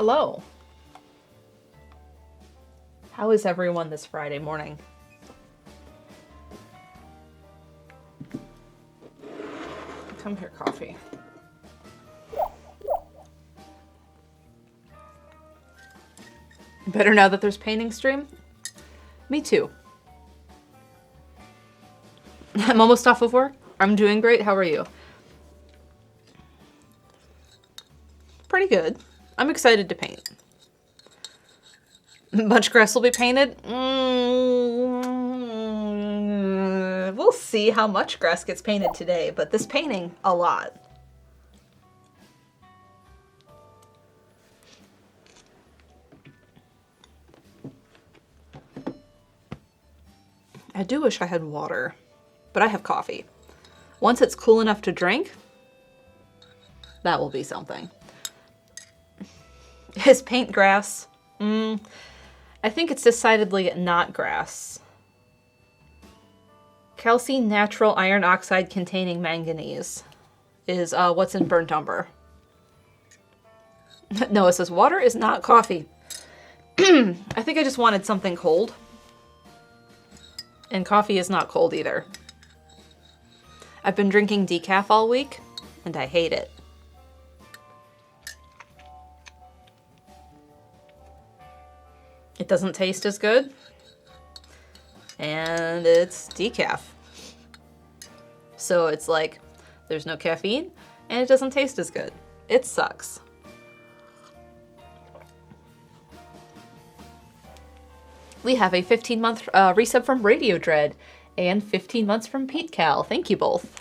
Hello. How is everyone this Friday morning? Come here, coffee. Better now that there's painting stream? Me too. I'm almost off of work. I'm doing great. How are you? Pretty good. I'm excited to paint. Much grass will be painted? We'll see how much grass gets painted today, but this painting, a lot. I do wish I had water, but I have coffee. Once it's cool enough to drink, that will be something. Is paint grass? I think it's decidedly not grass. Calcium natural iron oxide containing manganese is what's in burnt umber. No, it says water is not coffee. I think I just wanted something cold. And coffee is not cold either. I've been drinking decaf all week, and I hate it. It doesn't taste as good. And it's decaf. So it's like, there's no caffeine, and it doesn't taste as good. It sucks. We have a 15-month resub from Radio Dread and 15 months from Pete Cal. Thank you both.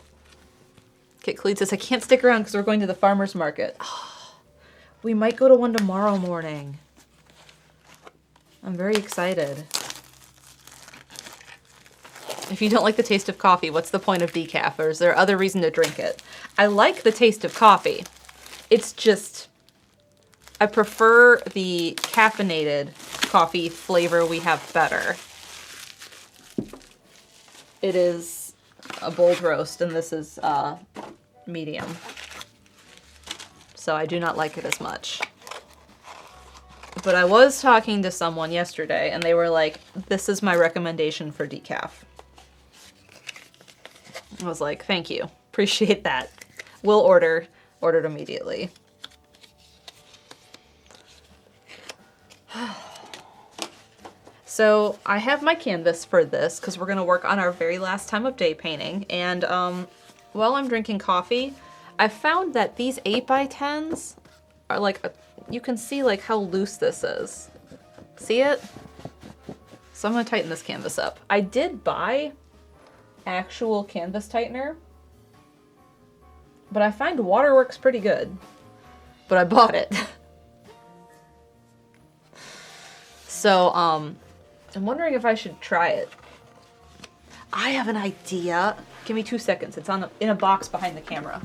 Kit Cleed says, I can't stick around because we're going to the farmer's market. Oh, we might go to one tomorrow morning. I'm very excited. If you don't like the taste of coffee, what's the point of decaf? Or is there other reason to drink it? I like the taste of coffee. It's just, I prefer the caffeinated coffee flavor we have better. It is a bold roast, and this is medium. So I do not like it as much. But I was talking to someone yesterday, and they were like, this is my recommendation for decaf. I was like, thank you. Appreciate that. We'll order. Ordered immediately. So I have my canvas for this because we're going to work on our very last time of day painting. And while I'm drinking coffee, I found that these 8x10s are like, you can see like how loose this is. See it? So I'm going to tighten this canvas up. I did buy actual canvas tightener, but I find water works pretty good. But I bought it. So, I'm wondering if I should try it. I have an idea. Give me 2 seconds. It's in a box behind the camera.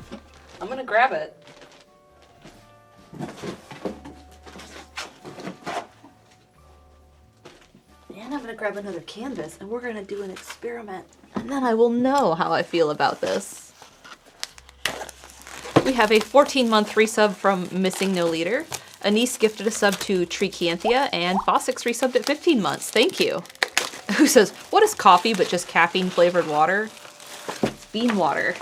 I'm gonna grab it. And I'm gonna grab another canvas, and we're gonna do an experiment. And then I will know how I feel about this. We have a 14-month resub from Missing No Leader. Anise gifted a sub to Treecanthia, and Fossix resubbed at 15 months. Thank you. Who says, what is coffee but just caffeine-flavored water? It's bean water.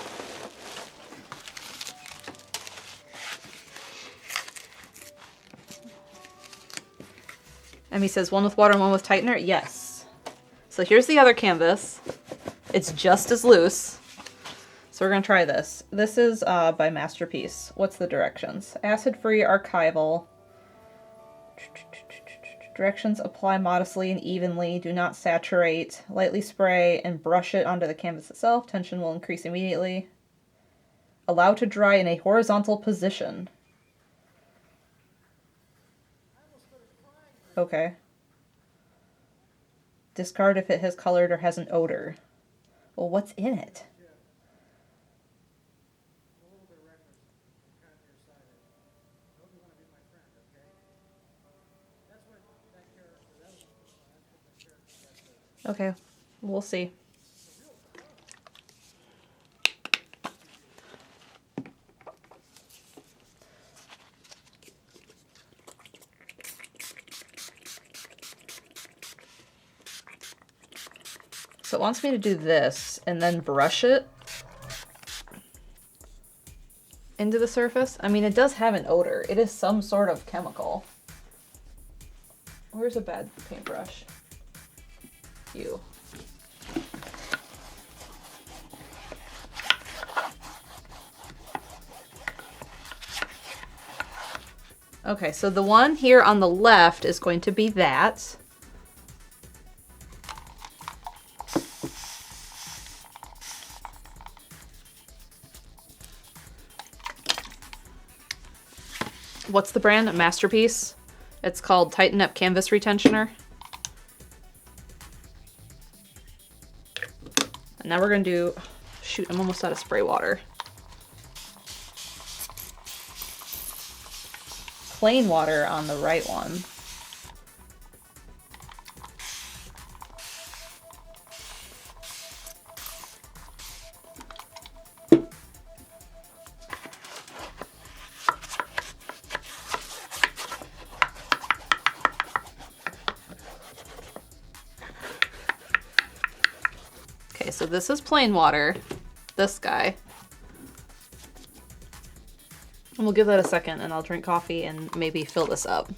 Emmy says, one with water and one with tightener? Yes. So here's the other canvas. It's just as loose. So we're going to try this. This is by Masterpiece. What's the directions? Acid-free archival. Directions: apply modestly and evenly. Do not saturate. Lightly spray and brush it onto the canvas itself. Tension will increase immediately. Allow to dry in a horizontal position. Okay. Discard if it has colored or has an odor. Well, what's in it? Okay, we'll see. So it wants me to do this and then brush it into the surface. I mean, it does have an odor. It is some sort of chemical. Where's a bad paintbrush? You. Okay, so the one here on the left is going to be that. What's the brand? Masterpiece. It's called Tighten Up Canvas Retentioner. And now we're gonna do, shoot, I'm almost out of spray water. Plain water on the right one. Okay, so this is plain water, this guy. And we'll give that a second and I'll drink coffee and maybe fill this up.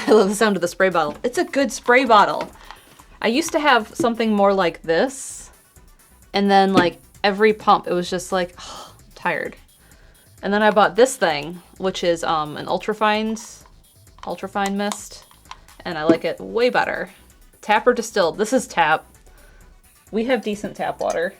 I love the sound of the spray bottle. It's a good spray bottle. I used to have something more like this, and then like every pump, it was just like, oh, I'm tired. And then I bought this thing, which is an ultrafine mist, and I like it way better. Tap or distilled? This is tap. We have decent tap water.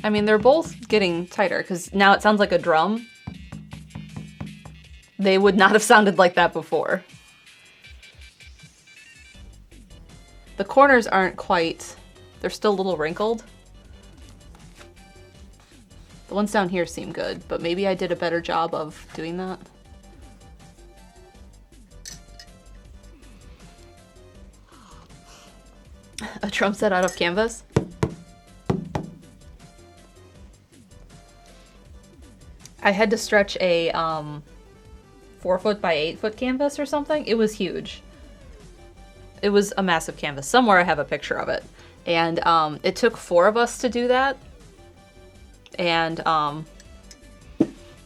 I mean, they're both getting tighter because now it sounds like a drum. They would not have sounded like that before. The corners aren't quite, they're still a little wrinkled. The ones down here seem good, but maybe I did a better job of doing that. A drum set out of canvas? I had to stretch a 4 foot by 8 foot canvas or something. It was huge. It was a massive canvas. Somewhere I have a picture of it. And it took 4 of us to do that. And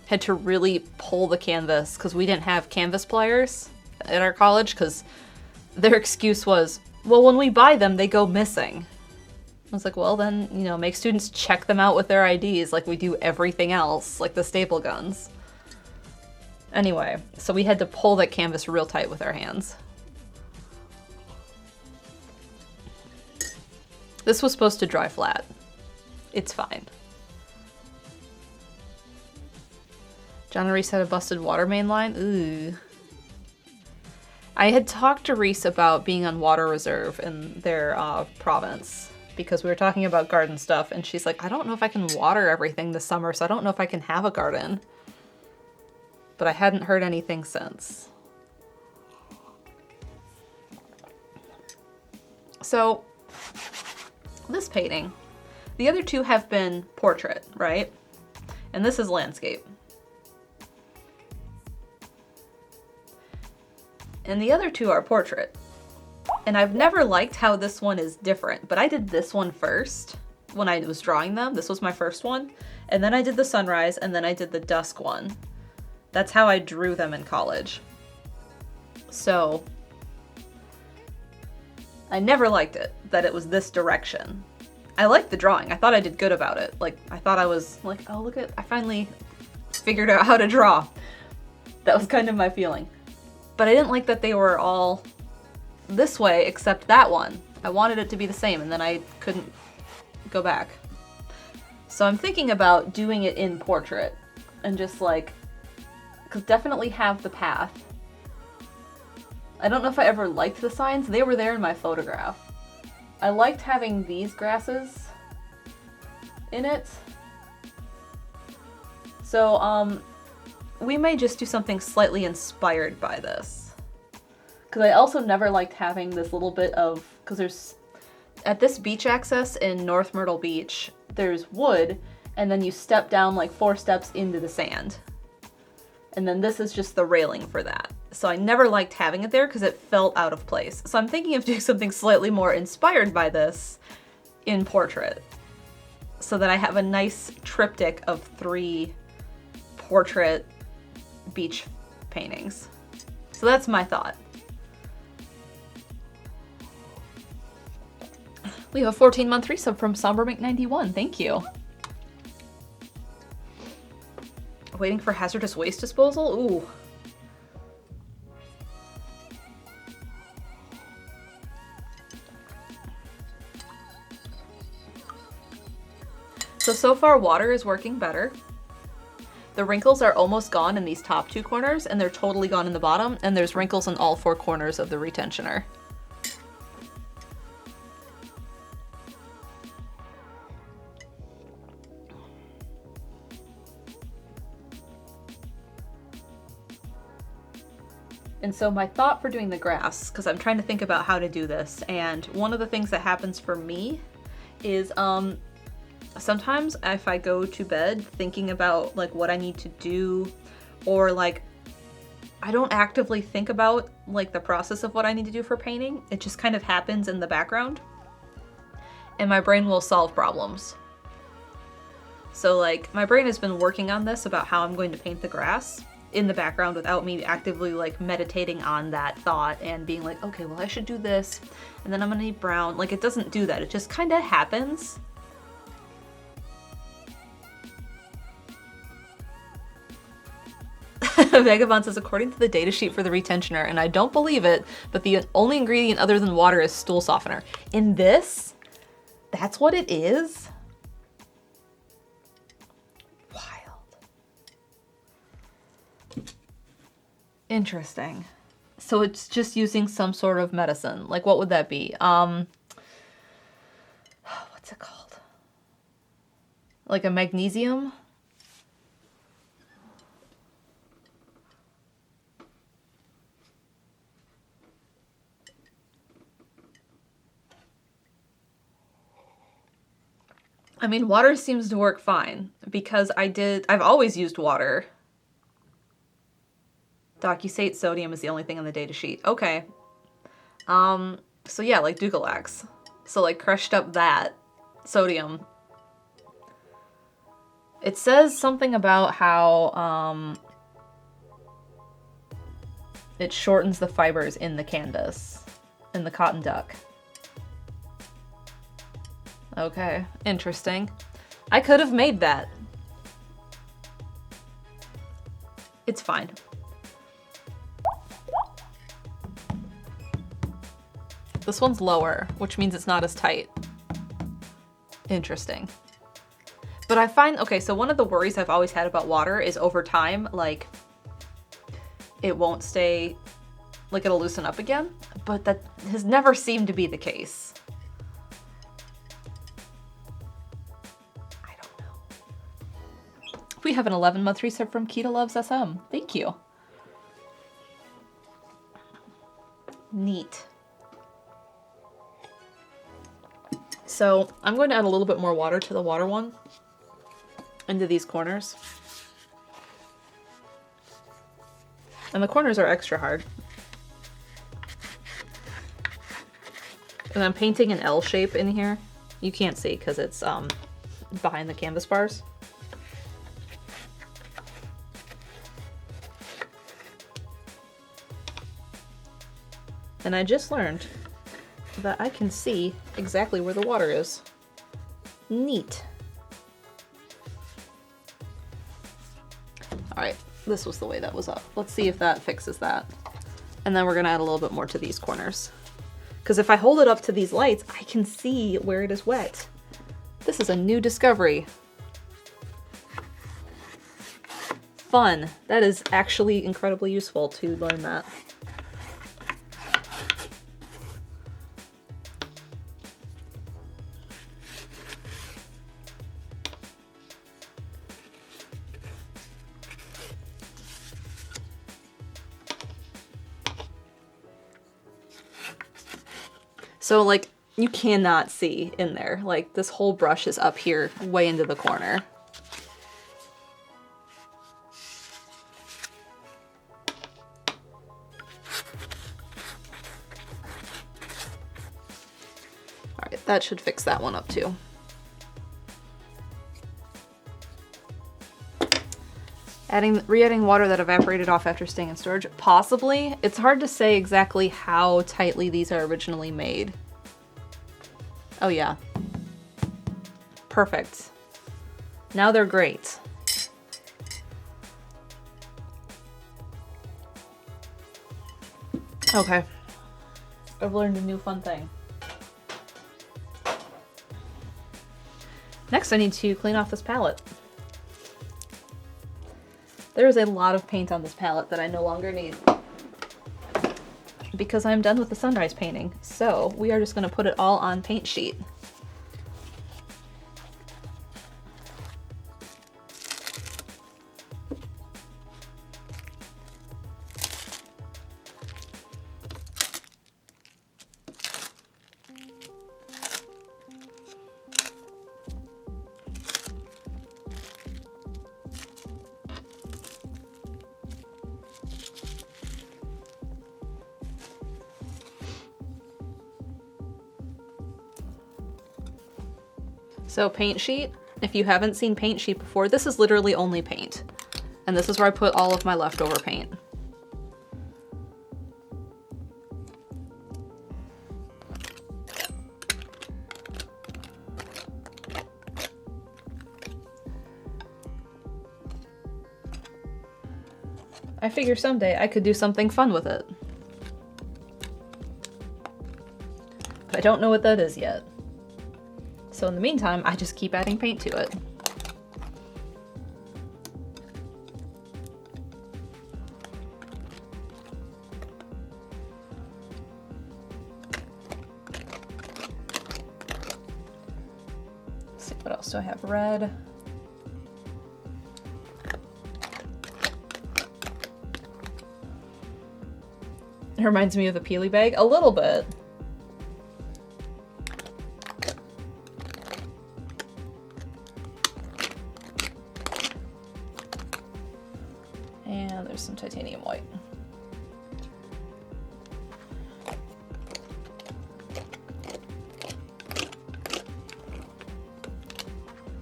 had to really pull the canvas because we didn't have canvas pliers at our college because their excuse was, well, when we buy them, they go missing. I was like, well, then, you know, make students check them out with their IDs like we do everything else, like the staple guns. Anyway, so we had to pull that canvas real tight with our hands. This was supposed to dry flat. It's fine. John and Reese had a busted water main line. Ooh. I had talked to Reese about being on water reserve in their province because we were talking about garden stuff, and she's like, I don't know if I can water everything this summer, so I don't know if I can have a garden. But I hadn't heard anything since. So, this painting, the other two have been portrait, right? And this is landscape. And the other two are portrait. And I've never liked how this one is different, but I did this one first when I was drawing them. This was my first one. And then I did the sunrise, and then I did the dusk one. That's how I drew them in college. So I never liked it, that it was this direction. I liked the drawing. I thought I did good about it. Like, I thought I was like, oh, look at, I finally figured out how to draw. That was kind of my feeling. But I didn't like that they were all this way except that one. I wanted it to be the same, and then I couldn't go back. So I'm thinking about doing it in portrait and just like, because definitely have the path. I don't know if I ever liked the signs. They were there in my photograph. I liked having these grasses in it. So we may just do something slightly inspired by this. Because I also never liked having this little bit of, because at this beach access in North Myrtle Beach, there's wood, and then you step down like 4 steps into the sand. And then this is just the railing for that. So I never liked having it there because it felt out of place. So I'm thinking of doing something slightly more inspired by this in portrait, so that I have a nice triptych of 3 portrait beach paintings. So that's my thought. We have a 14-month resub from SomberMink91. Thank you. Waiting for hazardous waste disposal? Ooh. So far water is working better. The wrinkles are almost gone in these top 2 corners, and they're totally gone in the bottom, and there's wrinkles in all 4 corners of the retentioner. And so my thought for doing the grass, because I'm trying to think about how to do this, and one of the things that happens for me is sometimes if I go to bed thinking about like what I need to do, or like I don't actively think about like the process of what I need to do for painting, it just kind of happens in the background and my brain will solve problems. So like my brain has been working on this about how I'm going to paint the grass in the background without me actively like meditating on that thought and being like, okay, well I should do this and then I'm gonna need brown. Like it doesn't do that, it just kind of happens. Vagabond says, according to the datasheet for the retentioner, and I don't believe it, but the only ingredient other than water is stool softener. In this, that's what it is? Wild. Interesting. So it's just using some sort of medicine. Like what would that be? What's it called? Like a magnesium? I mean, water seems to work fine because I've always used water. Docusate sodium is the only thing on the data sheet. Okay. So yeah, like Dugalax. So like crushed up that sodium. It says something about how it shortens the fibers in the canvas, in the cotton duck. Okay, interesting. I could have made that. It's fine. This one's lower, which means it's not as tight. Interesting. But I find, okay, so one of the worries I've always had about water is over time, like, it won't stay, like it'll loosen up again, but that has never seemed to be the case. We have an 11-month resub from Kita Loves SM. Thank you. Neat. So I'm going to add a little bit more water to the water one into these corners. And the corners are extra hard. And I'm painting an L shape in here. You can't see because it's behind the canvas bars. And I just learned that I can see exactly where the water is. Neat. All right, this was the way that was up. Let's see if that fixes that. And then we're gonna add a little bit more to these corners. Because if I hold it up to these lights, I can see where it is wet. This is a new discovery. Fun. That is actually incredibly useful to learn that. So like you cannot see in there. Like, this whole brush is up here, way into the corner. All right, that should fix that one up too. Re-adding water that evaporated off after staying in storage? Possibly. It's hard to say exactly how tightly these are originally made. Oh yeah. Perfect. Now they're great. Okay. I've learned a new fun thing. Next I need to clean off this palette. There is a lot of paint on this palette that I no longer need because I'm done with the sunrise painting. So we are just going to put it all on paint sheet. So paint sheet, if you haven't seen paint sheet before, this is literally only paint. And this is where I put all of my leftover paint. I figure someday I could do something fun with it. But I don't know what that is yet. So in the meantime, I just keep adding paint to it. Let's see, what else do I have? Red. It reminds me of the Peely bag a little bit. And there's some titanium white.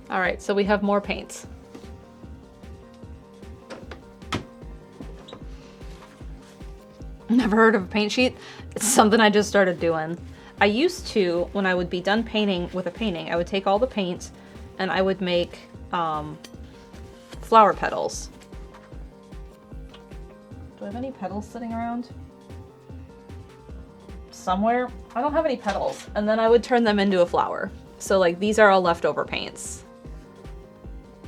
All right, so we have more paints. Never heard of a paint sheet? It's something I just started doing. I used to, when I would be done painting with a painting, I would take all the paint and I would make flower petals. Do I have any petals sitting around? Somewhere? I don't have any petals. And then I would turn them into a flower. So like these are all leftover paints.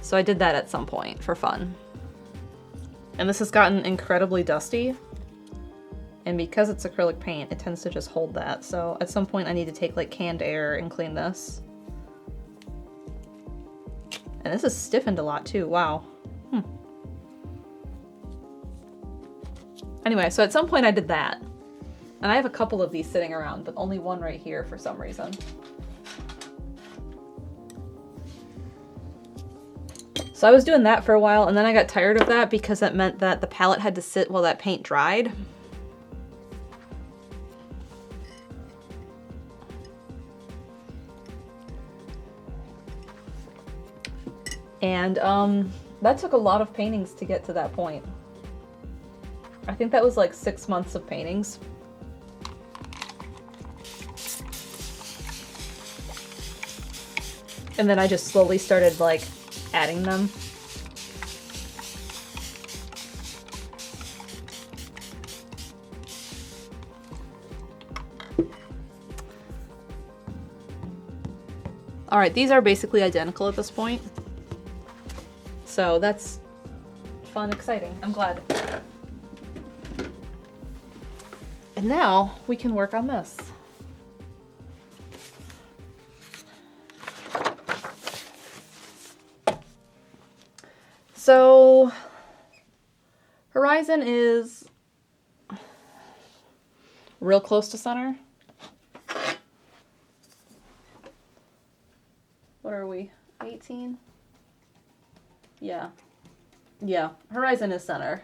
So I did that at some point for fun. And this has gotten incredibly dusty. And because it's acrylic paint, it tends to just hold that. So at some point I need to take like canned air and clean this. And this is stiffened a lot too, wow. Anyway, so at some point I did that. And I have a couple of these sitting around, but only one right here for some reason. So I was doing that for a while, and then I got tired of that because it meant that the palette had to sit while that paint dried. And that took a lot of paintings to get to that point. I think that was like 6 months of paintings. And then I just slowly started like adding them. All right, these are basically identical at this point. So that's fun, exciting. I'm glad. And now we can work on this. So horizon is real close to center. 18? Yeah. Yeah, horizon is center.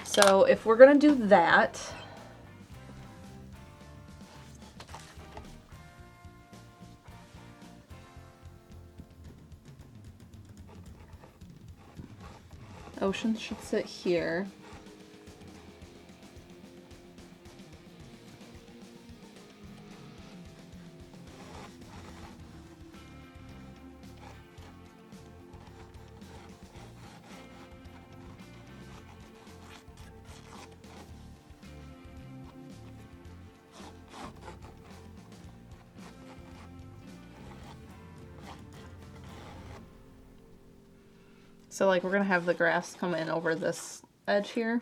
So if we're gonna do that, ocean should sit here. So like we're gonna have the grass come in over this edge here.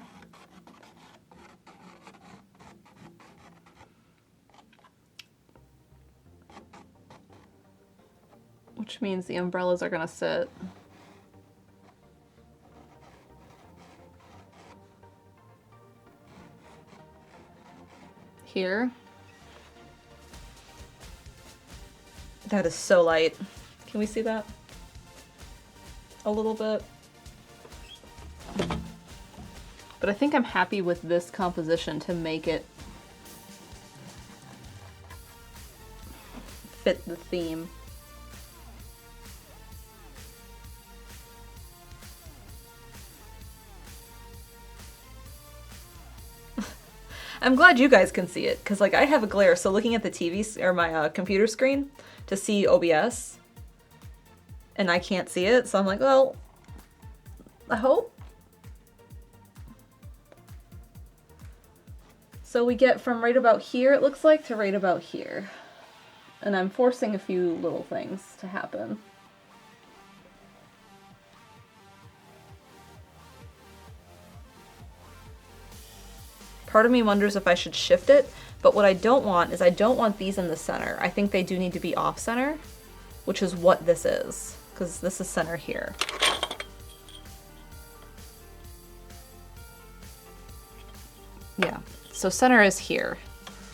Which means the umbrellas are gonna sit here. That is so light. Can we see that? A little bit. But I think I'm happy with this composition to make it fit the theme. I'm glad you guys can see it, because like I have a glare, so looking at the TV or my computer screen to see OBS, and I can't see it, so I'm like, well, I hope. So we get from right about here, it looks like, to right about here. And I'm forcing a few little things to happen. Part of me wonders if I should shift it, but what I don't want is I don't want these in the center. I think they do need to be off center, which is what this is, because this is center here. Yeah, so center is here.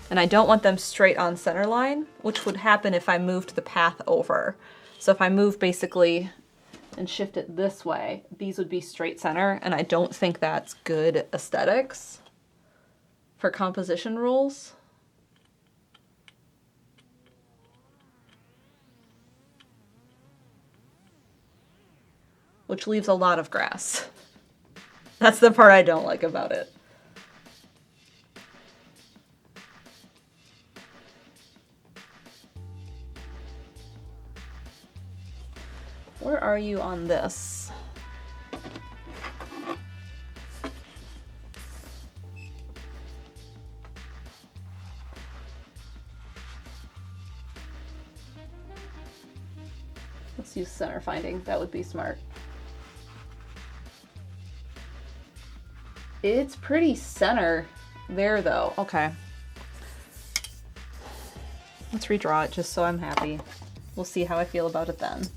And I don't want them straight on center line, which would happen if I moved the path over. So if I move basically and shift it this way, these would be straight center, and I don't think that's good aesthetics for composition rules. Which leaves a lot of grass. That's the part I don't like about it. Where are you on this? Let's use center finding. That would be smart. It's pretty center there though. Okay. Let's redraw it just so I'm happy. We'll see how I feel about it then.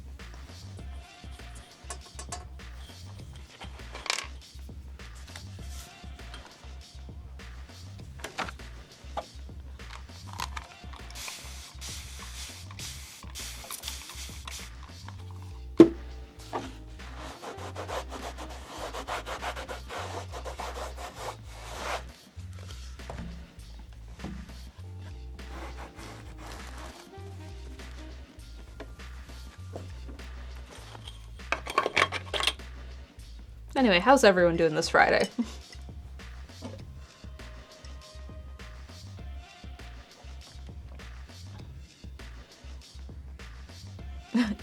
Anyway, how's everyone doing this Friday?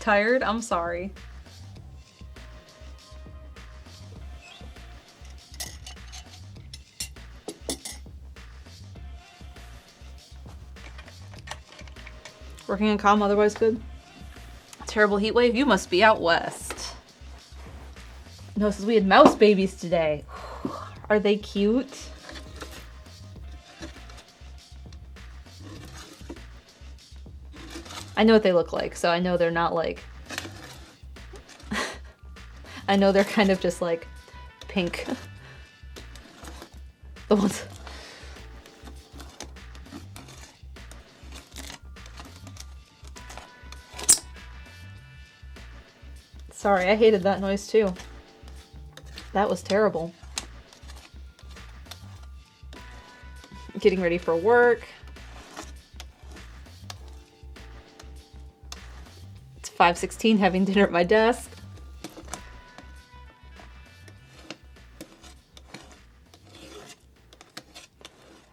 Tired? I'm sorry. Working in calm, otherwise good. Terrible heat wave? You must be out west. No, since we had mouse babies today. Are they cute? I know what they look like, so I know they're not like... I know they're kind of just like pink. The ones... Sorry, I hated that noise too. That was terrible. Getting ready for work. It's 5:16, having dinner at my desk.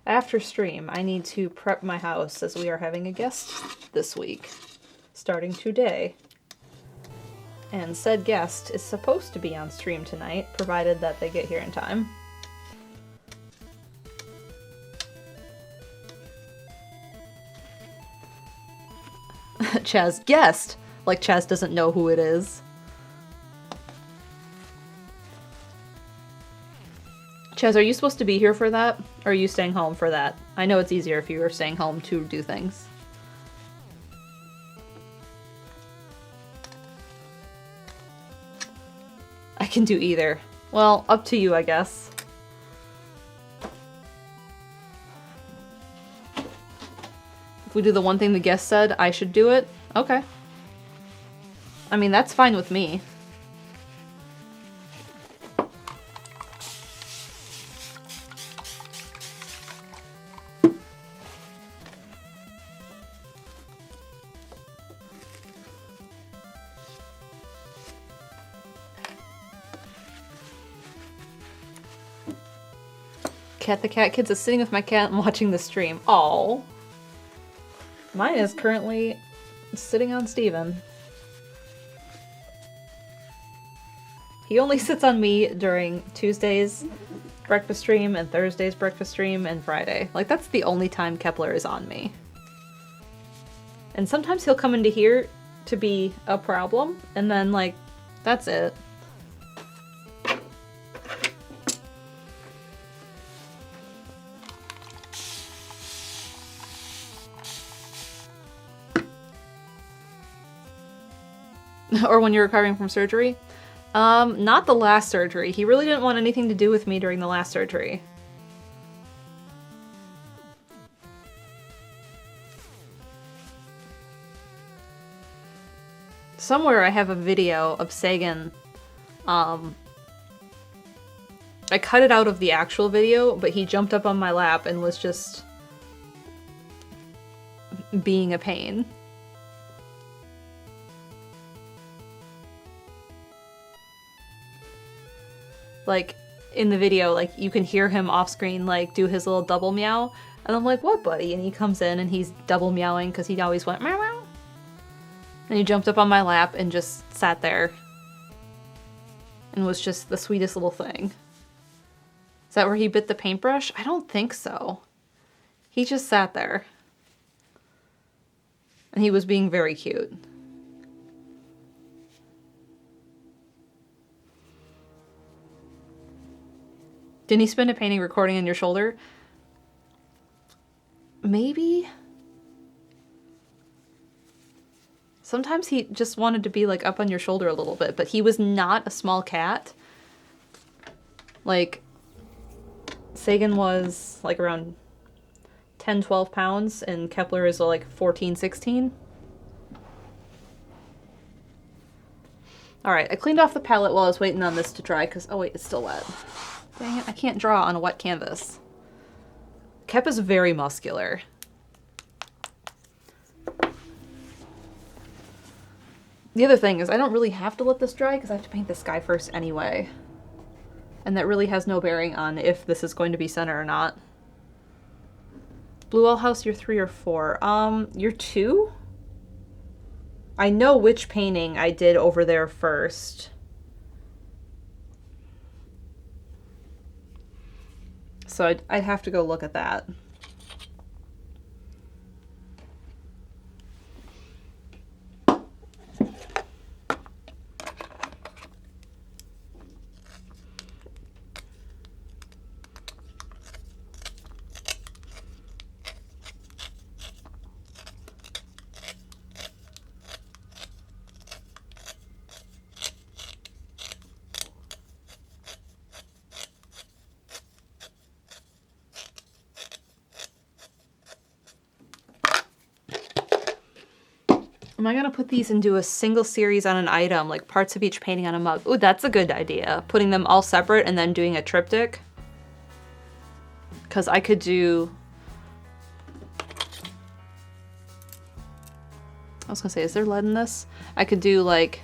After stream, I need to prep my house as we are having a guest this week, starting today. And said guest is supposed to be on stream tonight, provided that they get here in time. Chaz, guest! Like Chaz doesn't know who it is. Chaz, are you supposed to be here for that? Or are you staying home for that? I know it's easier if you are staying home to do things. I can do either. Well, up to you, I guess. If we do the one thing the guest said, I should do it? Okay. I mean, that's fine with me. Cat the Cat Kids is sitting with my cat and watching the stream. Aww. Mine is currently sitting on Steven. He only sits on me during Tuesday's breakfast stream and Thursday's breakfast stream and Friday. Like, that's the only time Kepler is on me. And sometimes he'll come into here to be a problem, and then, like, that's it. Or when you're recovering from surgery? Not the last surgery. He really didn't want anything to do with me during the last surgery. Somewhere I have a video of Sagan. I cut it out of the actual video, but he jumped up on my lap and was just being a pain. Like, in the video, like, you can hear him off screen, like, do his little double meow. And I'm like, what, buddy? And he comes in and he's double meowing because he always went meow meow. And he jumped up on my lap and just sat there. And was just the sweetest little thing. Is that where he bit the paintbrush? I don't think so. He just sat there. And he was being very cute. Didn't he spend a painting recording on your shoulder? Maybe? Sometimes he just wanted to be, like, up on your shoulder a little bit, but he was not a small cat. Like, Sagan was, like, around 10, 12 pounds, and Kepler is, like, 14, 16. Alright, I cleaned off the palette while I was waiting on this to dry, because... Oh, wait, it's still wet. Dang it, I can't draw on a wet canvas. Kep is very muscular. The other thing is I don't really have to let this dry because I have to paint the sky first anyway. And that really has no bearing on if this is going to be center or not. Blue Owl House, you're 3 or 4. You're 2? I know which painting I did over there first. So I'd have to go look at that. Am I gonna put these into a single series on an item, like parts of each painting on a mug? Ooh, that's a good idea. Putting them all separate and then doing a triptych. Because I could do... I was gonna say, is there lead in this? I could do like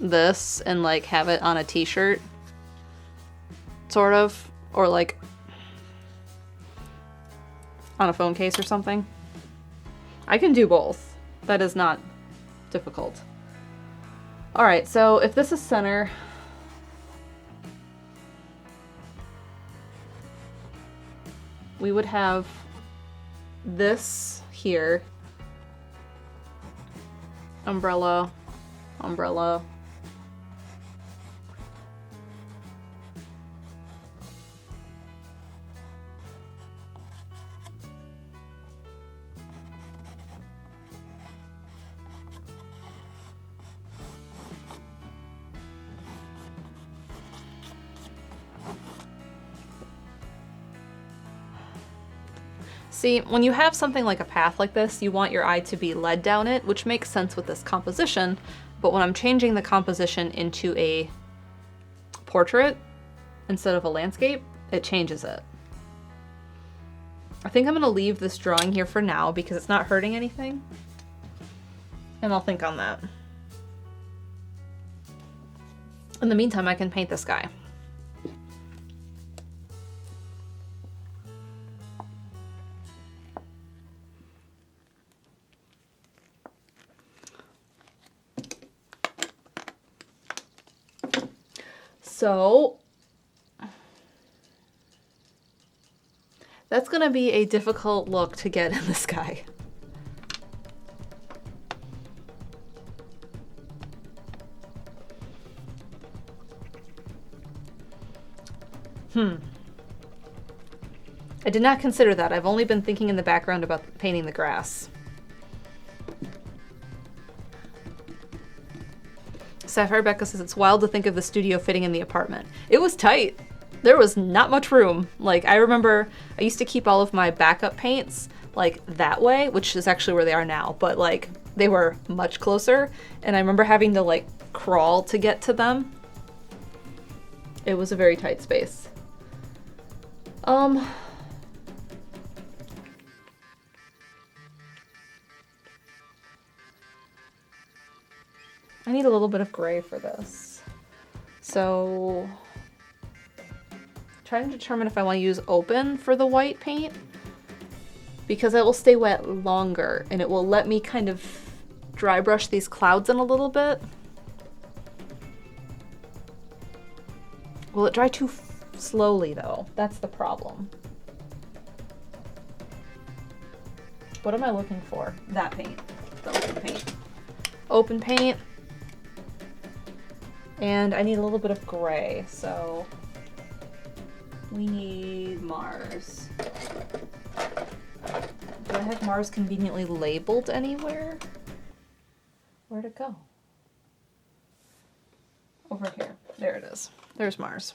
this and like have it on a t-shirt. Sort of. Or like on a phone case or something. I can do both. That is not difficult. Alright, so if this is center, we would have this here. Umbrella, umbrella. See, when you have something like a path like this, you want your eye to be led down it, which makes sense with this composition, but when I'm changing the composition into a portrait instead of a landscape, it changes it. I think I'm gonna leave this drawing here for now because it's not hurting anything, and I'll think on that. In the meantime, I can paint this guy. So that's gonna be a difficult look to get in this guy. I did not consider that. I've only been thinking in the background about painting the grass. Sapphire Becca says it's wild to think of the studio fitting in the apartment. It was tight. There was not much room. Like, I remember I used to keep all of my backup paints like that way, which is actually where they are now, but like they were much closer, and I remember having to like crawl to get to them. It was a very tight space. I need a little bit of gray for this. So, trying to determine if I want to use open for the white paint, because it will stay wet longer and it will let me kind of dry brush these clouds in a little bit. Will it dry too slowly though? That's the problem. What am I looking for? That paint. The open paint. Open paint. And I need a little bit of gray, so we need Mars. Do I have Mars conveniently labeled anywhere? Where'd it go? Over here. There it is. There's Mars.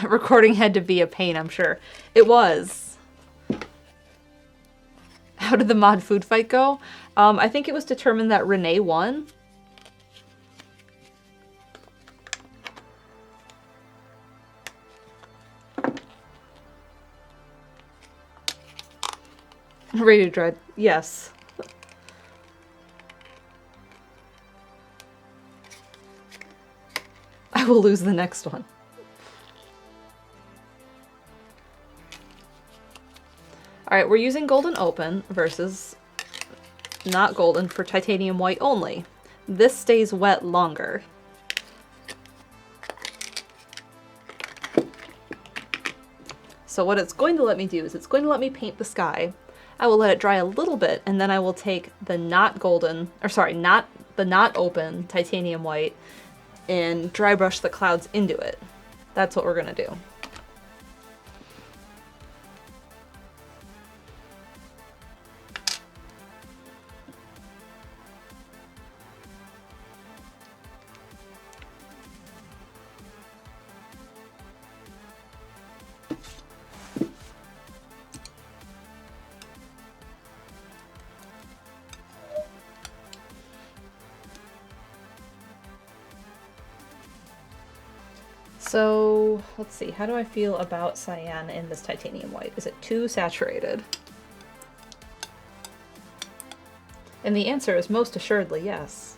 Recording had to be a pain, I'm sure. It was. How did the mod food fight go? I think it was determined that Renee won. Ready to dread. Yes. I will lose the next one. Alright, we're using golden open versus not golden for titanium white only. This stays wet longer. So what it's going to let me do is it's going to let me paint the sky. I will let it dry a little bit, and then I will take the not golden, or sorry, not the not open titanium white and dry brush the clouds into it. That's what we're gonna do. So let's see, how do I feel about cyan in this titanium white? Is it too saturated? And the answer is most assuredly yes.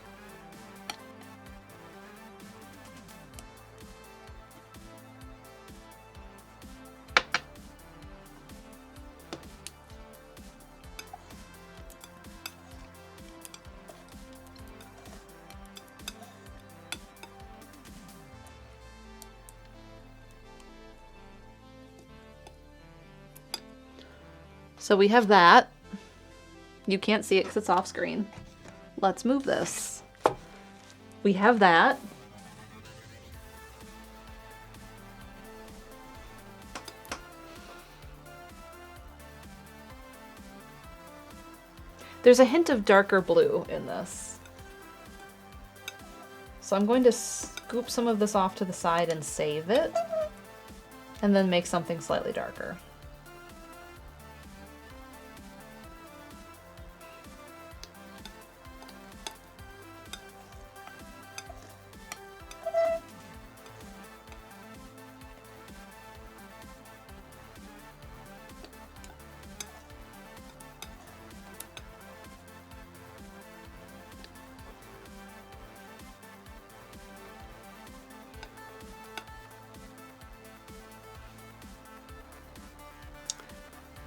So we have that. You can't see it because it's off screen. Let's move this. We have that. There's a hint of darker blue in this. So I'm going to scoop some of this off to the side and save it, and then make something slightly darker.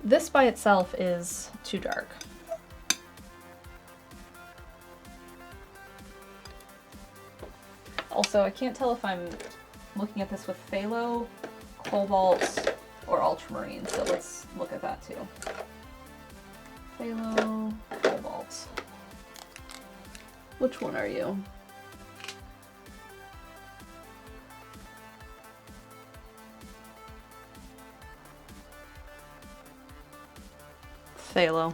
This by itself is too dark. Also, I can't tell if I'm looking at this with phthalo, cobalt, or ultramarine, so let's look at that too. Phthalo, cobalt. Which one are you? Phthalo.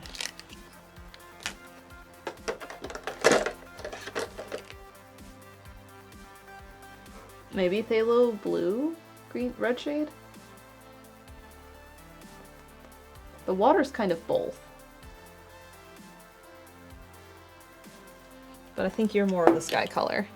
Maybe phthalo blue? Green, red shade? The water's kind of both. But I think you're more of the sky color.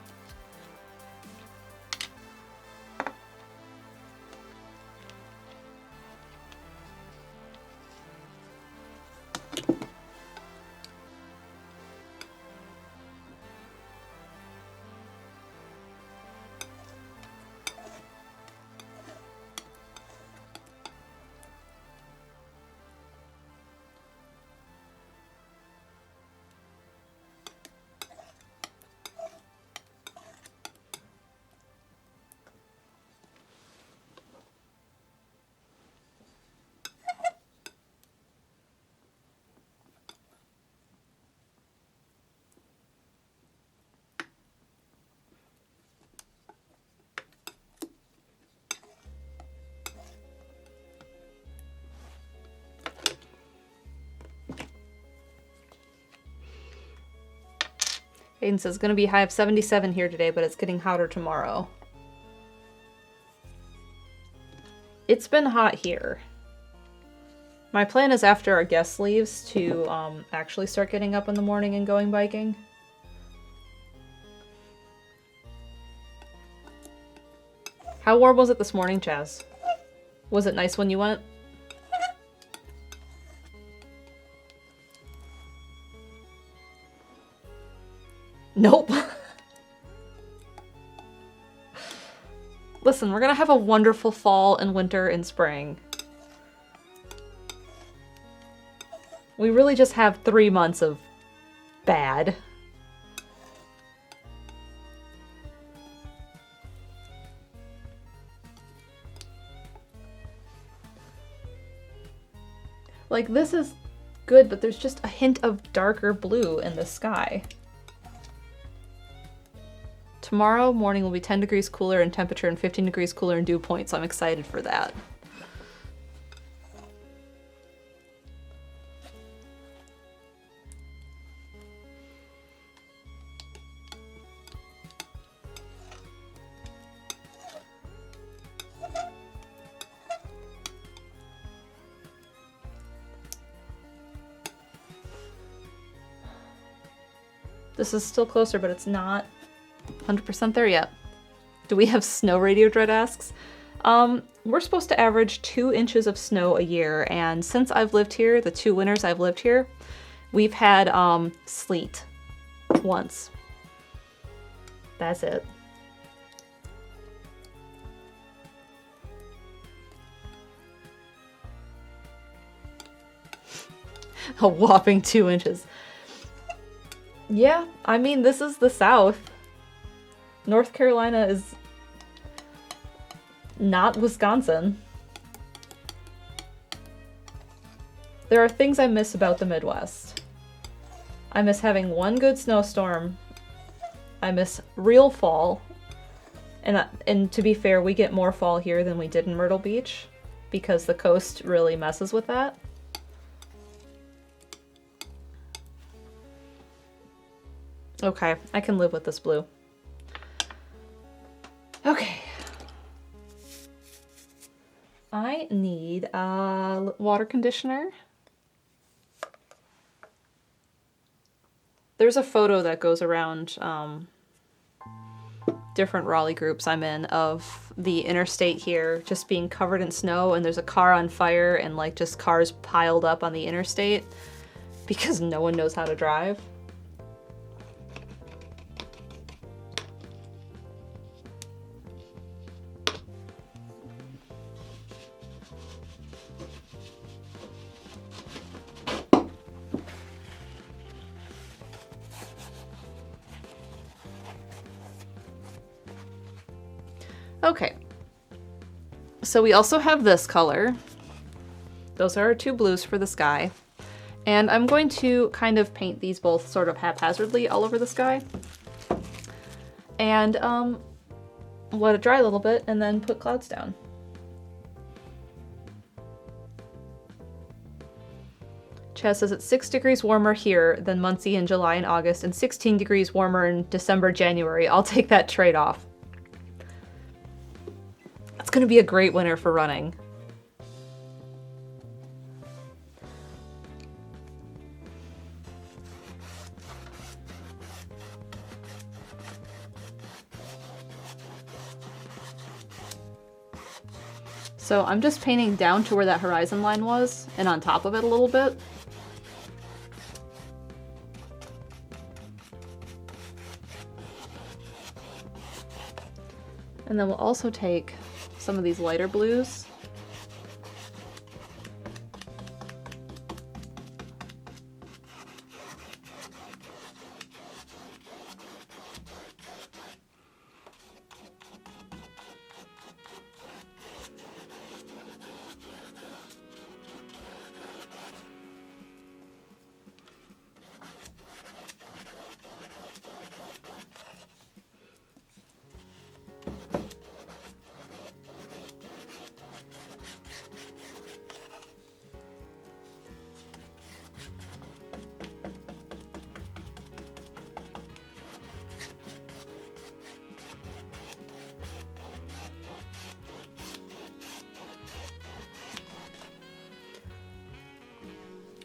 Aiden says, gonna be a high of 77 here today, but it's getting hotter tomorrow. It's been hot here. My plan is after our guest leaves to actually start getting up in the morning and going biking. How warm was it this morning, Chaz? Was it nice when you went? Nope. Listen, we're gonna have a wonderful fall and winter and spring. We really just have 3 months of bad. Like, this is good, but there's just a hint of darker blue in the sky. Tomorrow morning will be 10 degrees cooler in temperature and 15 degrees cooler in dew point, so I'm excited for that. This is still closer, but it's not 100% there yet. Do we have snow? Radio Dread asks. We're supposed to average 2 inches of snow a year, and since I've lived here, the 2 winters I've lived here, we've had sleet once. That's it. A whopping 2 inches. Yeah, I mean, this is the South. North Carolina is not Wisconsin. There are things I miss about the Midwest. I miss having one good snowstorm. I miss real fall. And to be fair, we get more fall here than we did in Myrtle Beach because the coast really messes with that. Okay, I can live with this blue. Okay. I need a water conditioner. There's a photo that goes around different Raleigh groups I'm in of the interstate here just being covered in snow, and there's a car on fire and like just cars piled up on the interstate because no one knows how to drive. Okay, so we also have this color. Those are our 2 blues for the sky. And I'm going to kind of paint these both sort of haphazardly all over the sky. And let it dry a little bit and then put clouds down. Chaz says it's 6 degrees warmer here than Muncie in July and August, and 16 degrees warmer in December, January. I'll take that trade-off. It's going to be a great winter for running. So I'm just painting down to where that horizon line was and on top of it a little bit. And then we'll also take some of these lighter blues.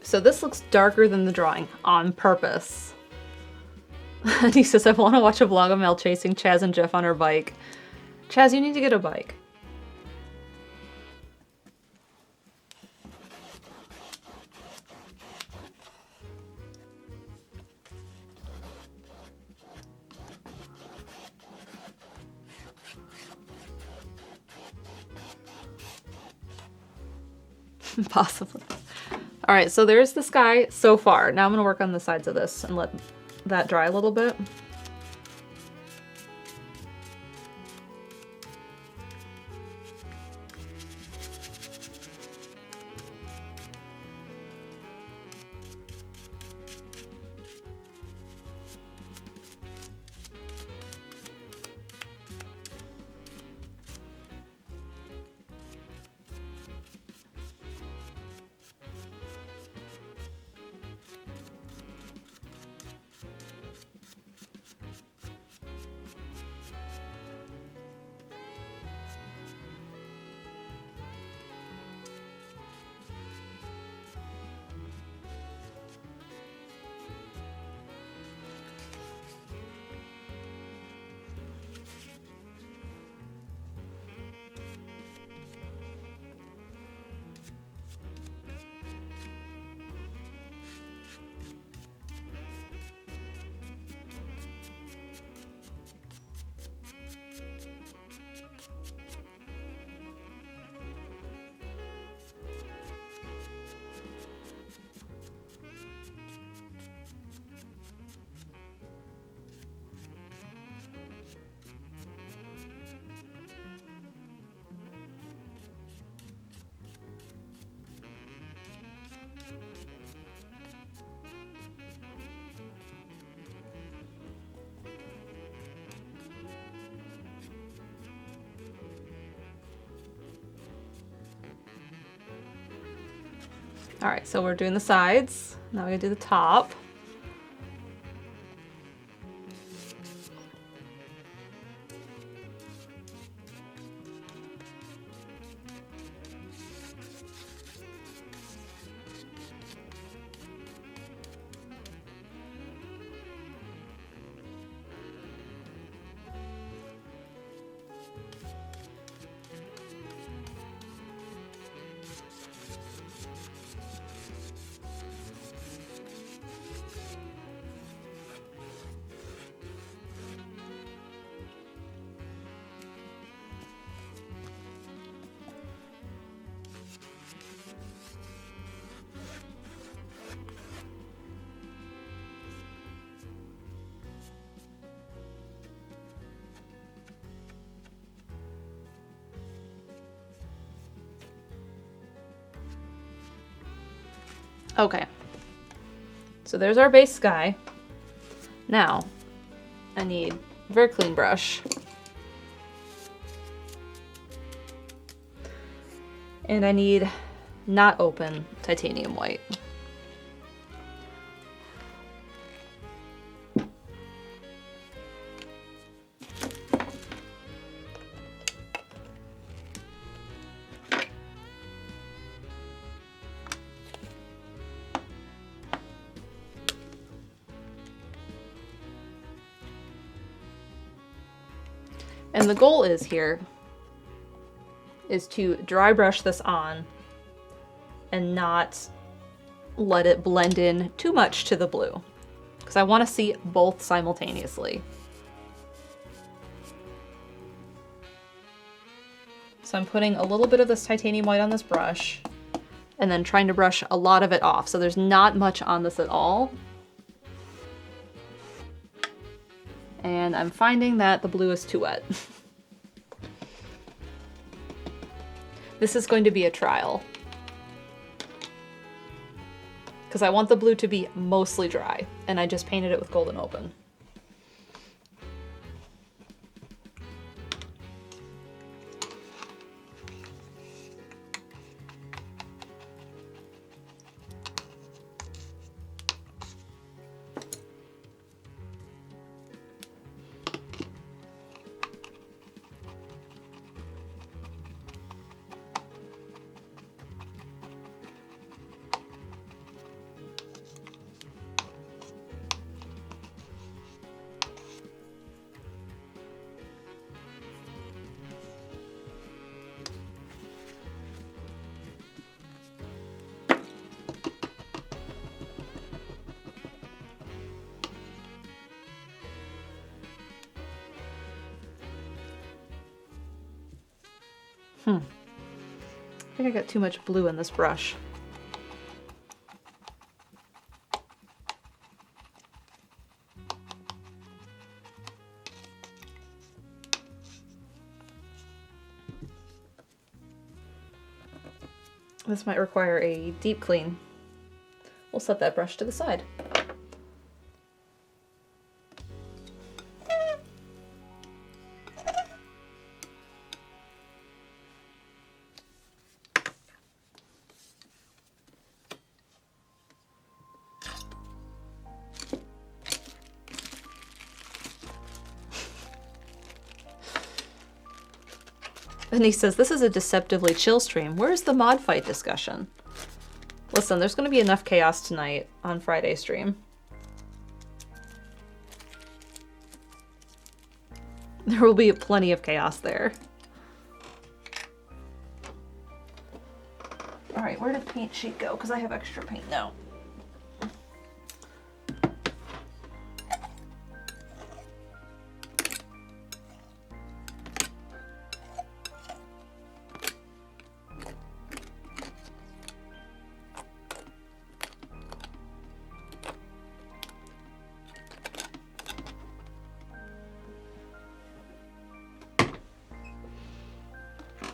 So this looks darker than the drawing on purpose. And he says, I want to watch a vlog of Mel chasing Chaz and Jeff on her bike. Chaz, you need to get a bike. Possibly. All right, so there's the sky so far. Now I'm gonna work on the sides of this and let that dry a little bit. All right, so we're doing the sides. Now we're gonna do the top. Okay, so there's our base sky. Now, I need a very clean brush. And I need not open titanium white. And the goal is here is to dry brush this on and not let it blend in too much to the blue, because I want to see both simultaneously. So I'm putting a little bit of this titanium white on this brush and then trying to brush a lot of it off. So there's not much on this at all. And I'm finding that the blue is too wet. This is going to be a trial, because I want the blue to be mostly dry, and I just painted it with Golden Open. I think I got too much blue in this brush. This might require a deep clean. We'll set that brush to the side. And he says, this is a deceptively chill stream. Where's the mod fight discussion? Listen, there's going to be enough chaos tonight on Friday stream. There will be plenty of chaos there. Alright, where did paint sheet go? Because I have extra paint now.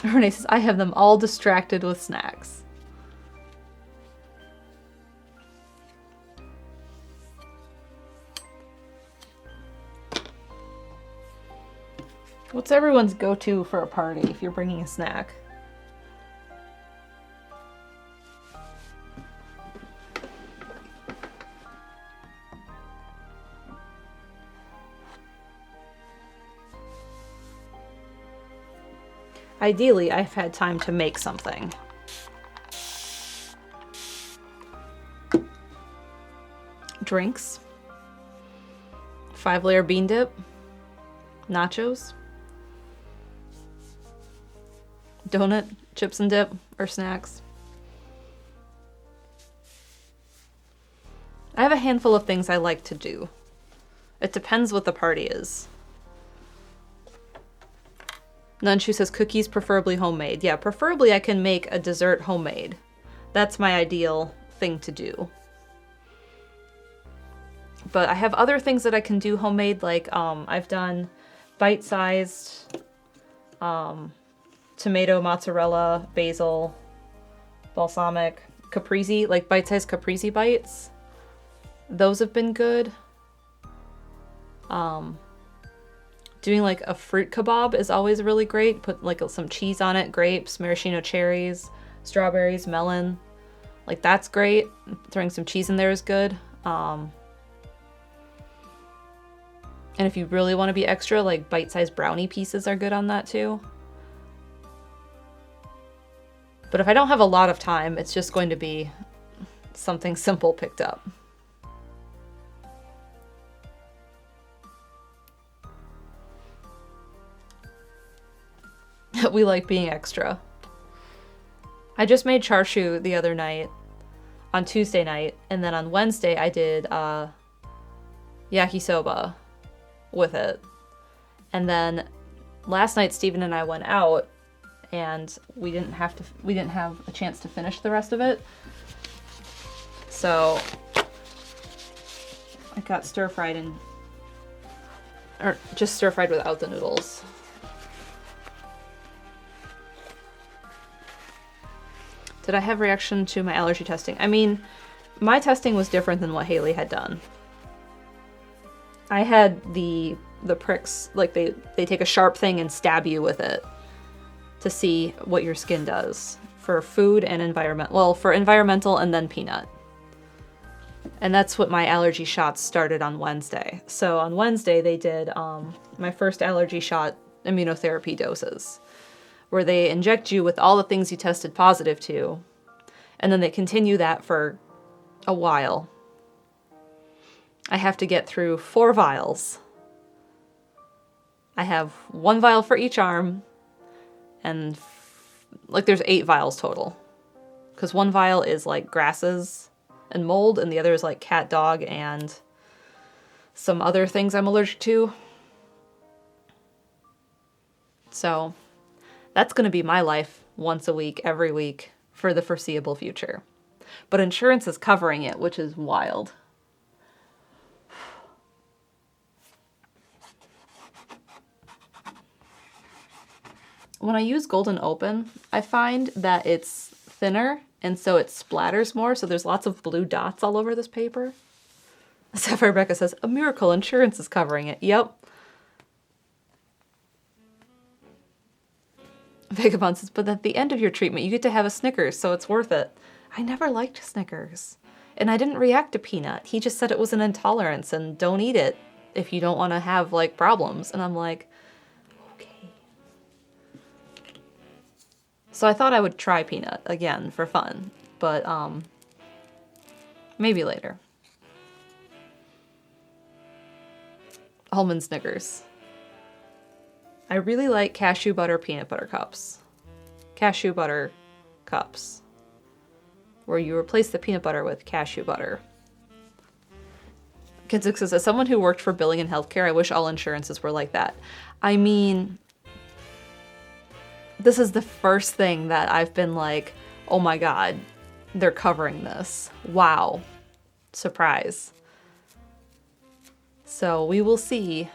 Renee says, I have them all distracted with snacks. What's everyone's go-to for a party if you're bringing a snack? Ideally, I've had time to make something. Drinks. 5-layer bean dip. Nachos. Donut, chips and dip, or snacks. I have a handful of things I like to do. It depends what the party is. Nunshu says cookies, preferably homemade. Yeah, preferably I can make a dessert homemade. That's my ideal thing to do. But I have other things that I can do homemade, like I've done bite-sized tomato, mozzarella, basil, balsamic, caprese, like bite-sized caprese bites. Those have been good. Doing like a fruit kebab is always really great. Put like some cheese on it, grapes, maraschino cherries, strawberries, melon. Like that's great. Throwing some cheese in there is good. And if you really want to be extra, like bite-sized brownie pieces are good on that too. But if I don't have a lot of time, it's just going to be something simple picked up. We like being extra. I just made char siu the other night, on Tuesday night, and then on Wednesday I did yakisoba with it. And then last night Steven and I went out and we didn't have a chance to finish the rest of it. So I got stir-fried or just stir-fried without the noodles. Did I have reaction to my allergy testing? I mean, my testing was different than what Haley had done. I had the pricks, like they take a sharp thing and stab you with it to see what your skin does for food and environment. Well, for environmental and then peanut. And that's what my allergy shots started on Wednesday. So on Wednesday they did my first allergy shot immunotherapy doses, where they inject you with all the things you tested positive to, and then they continue that for a while. I have to get through 4 vials. I have 1 vial for each arm, and like there's 8 vials total. Because 1 vial is like grasses and mold, and the other is like cat, dog, and some other things I'm allergic to. So that's going to be my life once a week, every week, for the foreseeable future. But insurance is covering it, which is wild. When I use Golden Open, I find that it's thinner, and so it splatters more, so there's lots of blue dots all over this paper. Sapphire Becca says, a miracle, insurance is covering it. Yep. Vagabond says, but at the end of your treatment, you get to have a Snickers, so it's worth it. I never liked Snickers. And I didn't react to peanut. He just said it was an intolerance and don't eat it if you don't want to have, like, problems. And I'm like, okay. So I thought I would try peanut again for fun, but maybe later. Almond Snickers. I really like cashew butter peanut butter cups. Cashew butter cups. Where you replace the peanut butter with cashew butter. Kidzuk says, as someone who worked for billing and healthcare, I wish all insurances were like that. I mean, this is the first thing that I've been like, oh my god, they're covering this. Wow. Surprise. So we will see.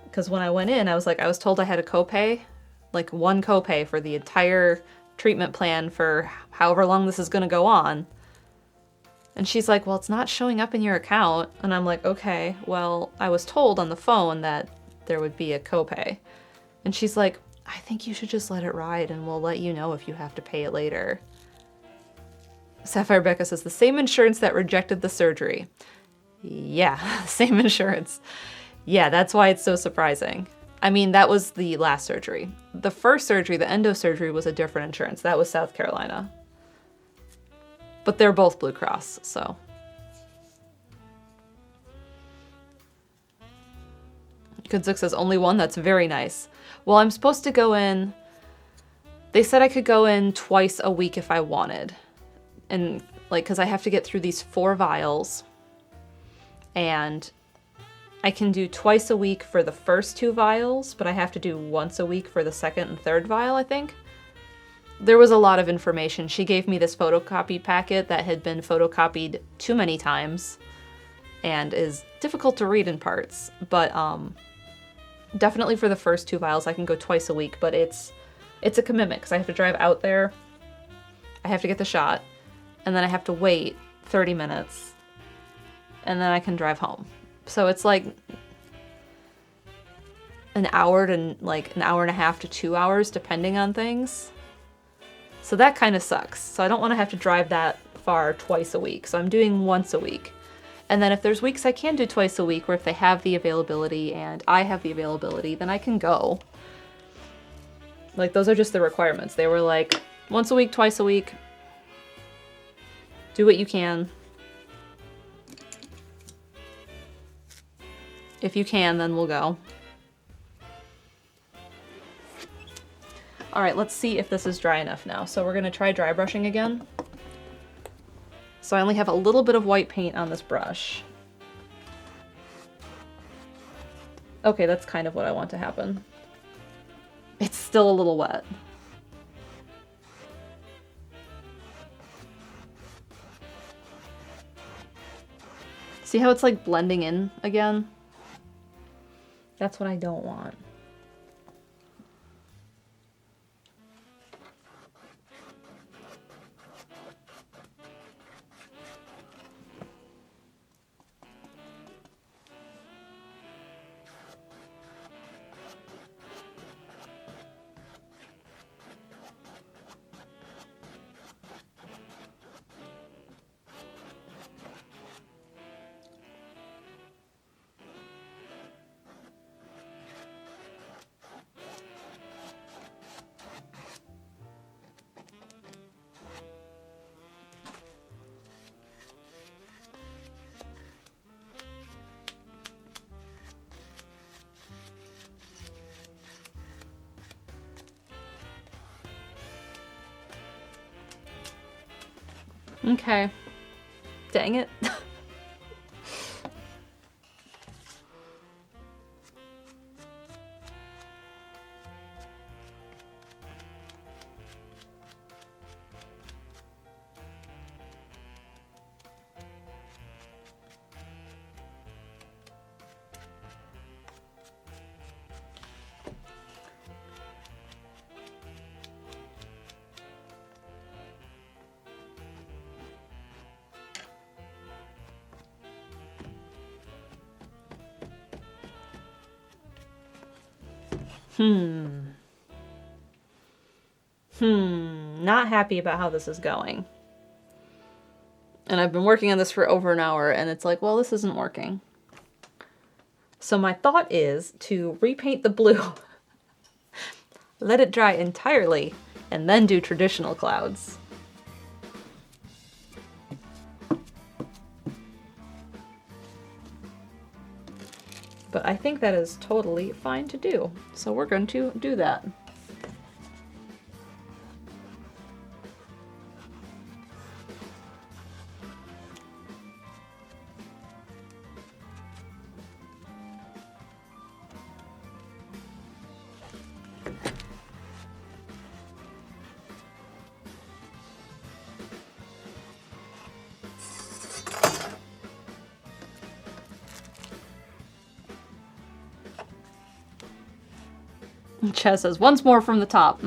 Because when I went in, I was told I had a copay, like 1 copay for the entire treatment plan for however long this is going to go on. And she's like, well, it's not showing up in your account. And I'm like, okay, well, I was told on the phone that there would be a copay. And she's like, I think you should just let it ride and we'll let you know if you have to pay it later. Sapphire Becca says, the same insurance that rejected the surgery. Yeah, same insurance. Yeah, that's why it's so surprising. I mean, that was the last surgery. The first surgery, the endo surgery, was a different insurance. That was South Carolina. But they're both Blue Cross, so. Kudzik says, only one? That's very nice. Well, I'm supposed to go in... They said I could go in twice a week if I wanted. And, like, because I have to get through these 4 vials. And I can do twice a week for the first 2 vials, but I have to do once a week for the second and third vial, I think. There was a lot of information. She gave me this photocopy packet that had been photocopied too many times and is difficult to read in parts. But definitely for the first 2 vials, I can go twice a week, but it's a commitment because I have to drive out there, I have to get the shot, and then I have to wait 30 minutes, and then I can drive home. So it's like an hour to like an hour and a half to 2 hours, depending on things. So that kind of sucks. So I don't want to have to drive that far twice a week. So I'm doing once a week. And then if there's weeks I can do twice a week, or if they have the availability and I have the availability, then I can go. Like, those are just the requirements. They were like, once a week, twice a week. Do what you can. If you can, then we'll go. All right, let's see if this is dry enough now. So we're gonna try dry brushing again. So I only have a little bit of white paint on this brush. Okay, that's kind of what I want to happen. It's still a little wet. See how it's like blending in again? That's what I don't want. Okay. Dang it. Not happy about how this is going. And I've been working on this for over an hour, and it's like, well, this isn't working. So my thought is to repaint the blue, let it dry entirely, and then do traditional clouds. But I think that is totally fine to do. So we're going to do that. Chaz says, once more from the top.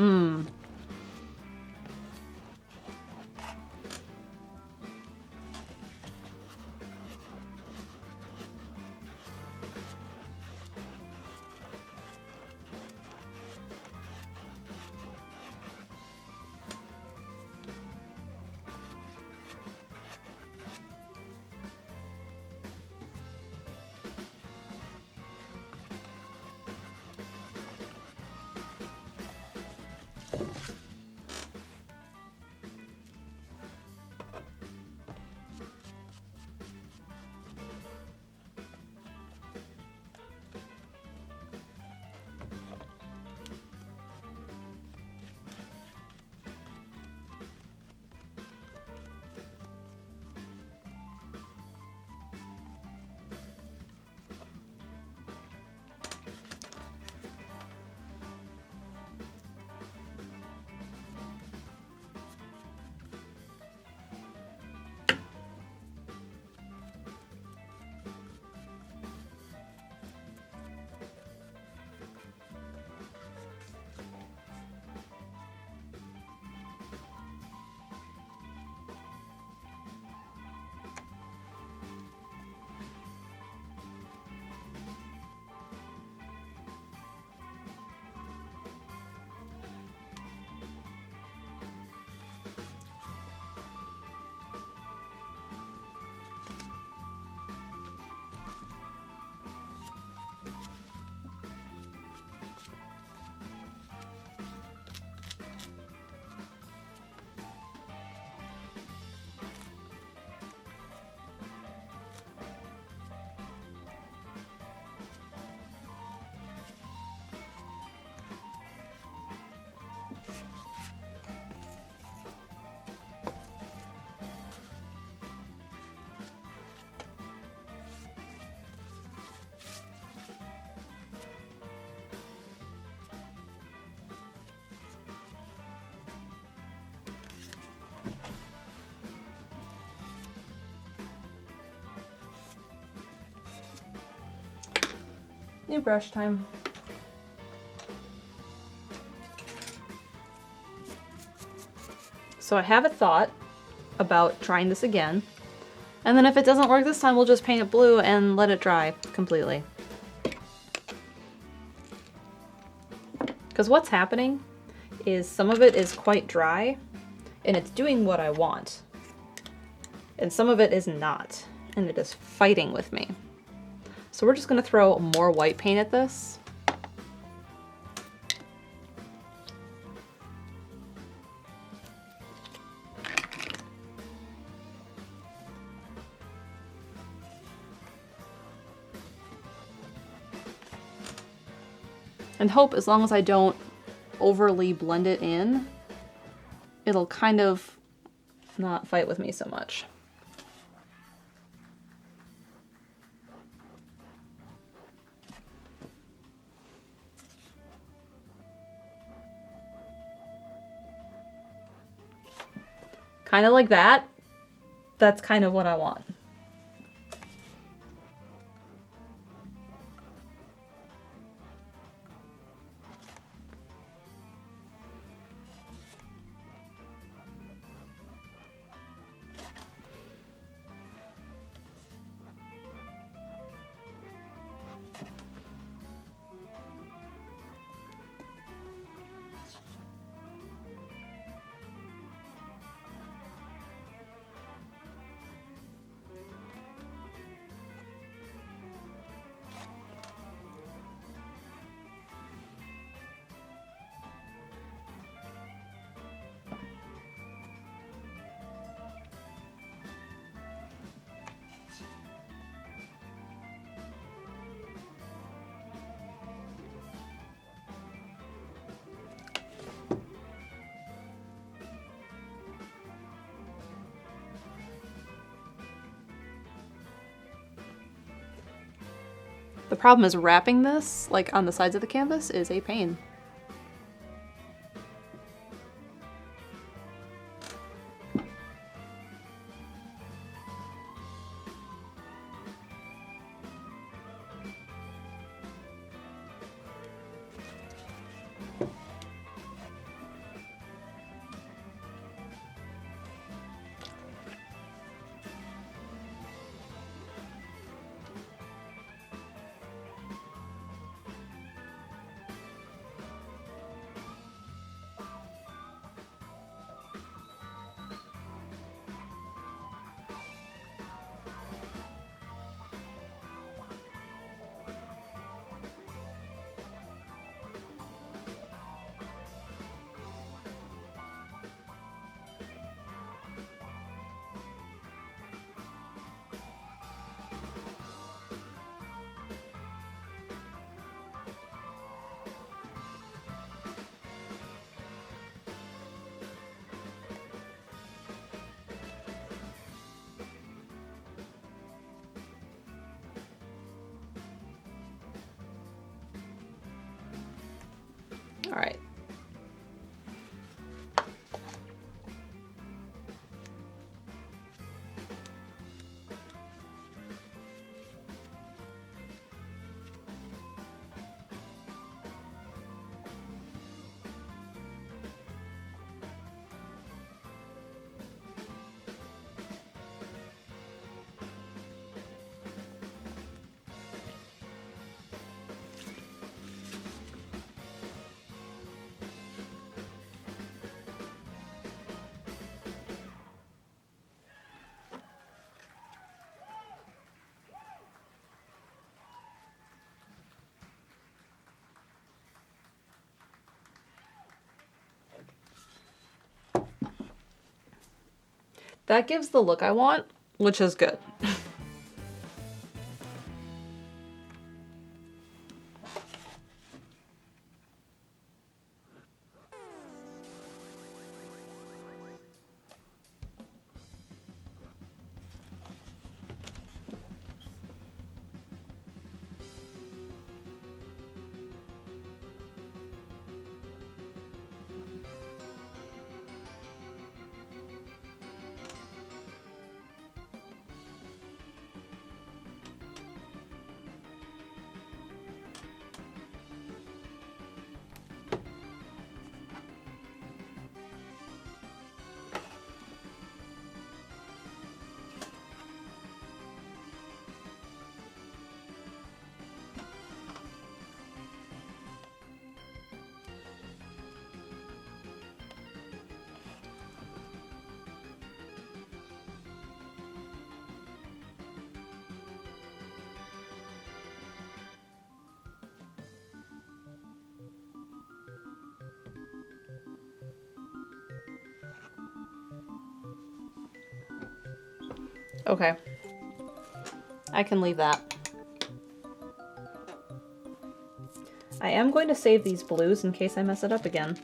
New brush time. So I have a thought about trying this again. And then if it doesn't work this time, we'll just paint it blue and let it dry completely. Because what's happening is some of it is quite dry and it's doing what I want. And some of it is not, and it is fighting with me. So we're just gonna throw more white paint at this. And hope as long as I don't overly blend it in, it'll kind of not fight with me so much. Kind of like that. That's kind of what I want. The problem is wrapping this, like on the sides of the canvas, is a pain. All right. That gives the look I want, which is good. Okay. I can leave that. I am going to save these blues in case I mess it up again.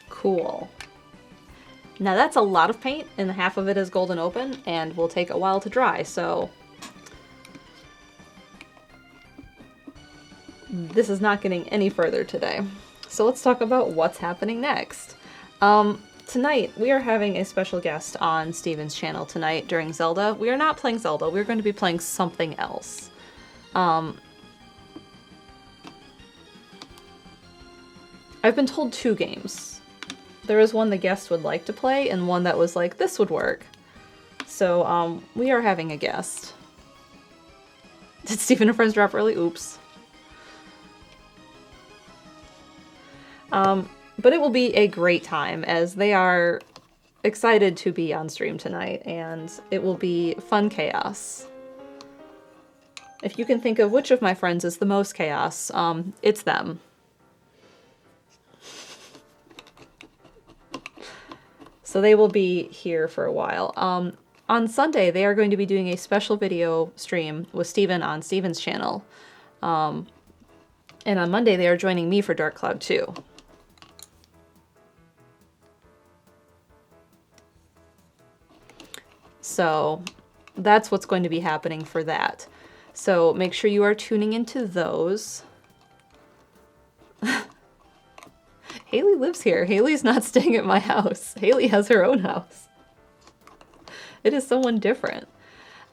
Cool. Now that's a lot of paint, and half of it is golden open, and will take a while to dry, so this is not getting any further today. So let's talk about what's happening next. Tonight, we are having a special guest on Steven's channel tonight during Zelda. We are not playing Zelda, we're going to be playing something else. I've been told 2 games. There was one the guest would like to play, and one that was like, this would work. So, we are having a guest. Did Steven and Friends drop early? Oops. But it will be a great time, as they are excited to be on stream tonight, and it will be fun chaos. If you can think of which of my friends is the most chaos, it's them. So they will be here for a while. On Sunday, they are going to be doing a special video stream with Steven on Steven's channel. And on Monday, they are joining me for Dark Cloud 2. So that's what's going to be happening for that. So make sure you are tuning into those. Haley lives here. Haley's not staying at my house. Haley has her own house. It is someone different.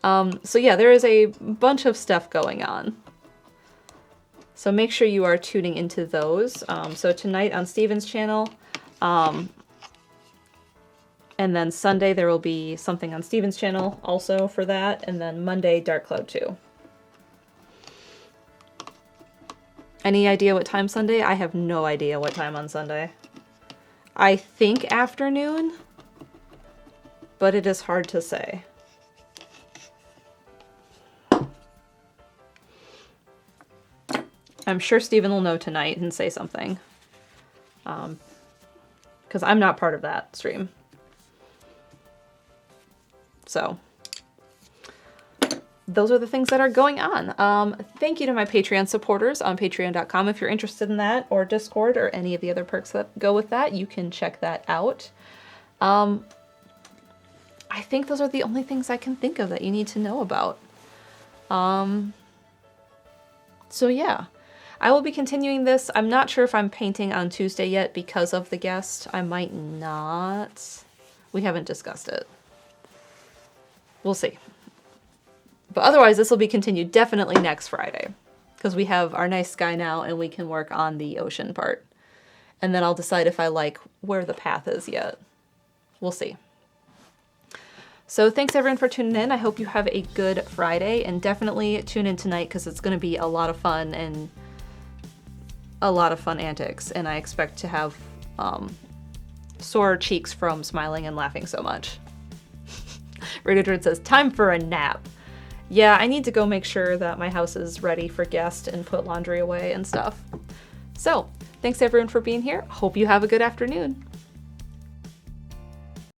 So yeah, there is a bunch of stuff going on. So make sure you are tuning into those. So tonight on Steven's channel, and then Sunday there will be something on Steven's channel also for that, and then Monday, Dark Cloud 2. Any idea what time Sunday? I have no idea what time on Sunday. I think afternoon, but it is hard to say. I'm sure Steven will know tonight and say something. Because I'm not part of that stream. So those are the things that are going on. Thank you to my Patreon supporters on patreon.com. If you're interested in that, or Discord, or any of the other perks that go with that, you can check that out. I think those are the only things I can think of that you need to know about. So yeah, I will be continuing this. I'm not sure if I'm painting on Tuesday yet because of the guest. I might not. We haven't discussed it. We'll see. But otherwise, this will be continued definitely next Friday, because we have our nice sky now and we can work on the ocean part. And then I'll decide if I like where the path is yet. We'll see. So thanks everyone for tuning in. I hope you have a good Friday, and definitely tune in tonight because it's going to be a lot of fun and a lot of fun antics. And I expect to have sore cheeks from smiling and laughing so much. Radiator says, time for a nap. Yeah, I need to go make sure that my house is ready for guests and put laundry away and stuff. So, thanks everyone for being here. Hope you have a good afternoon.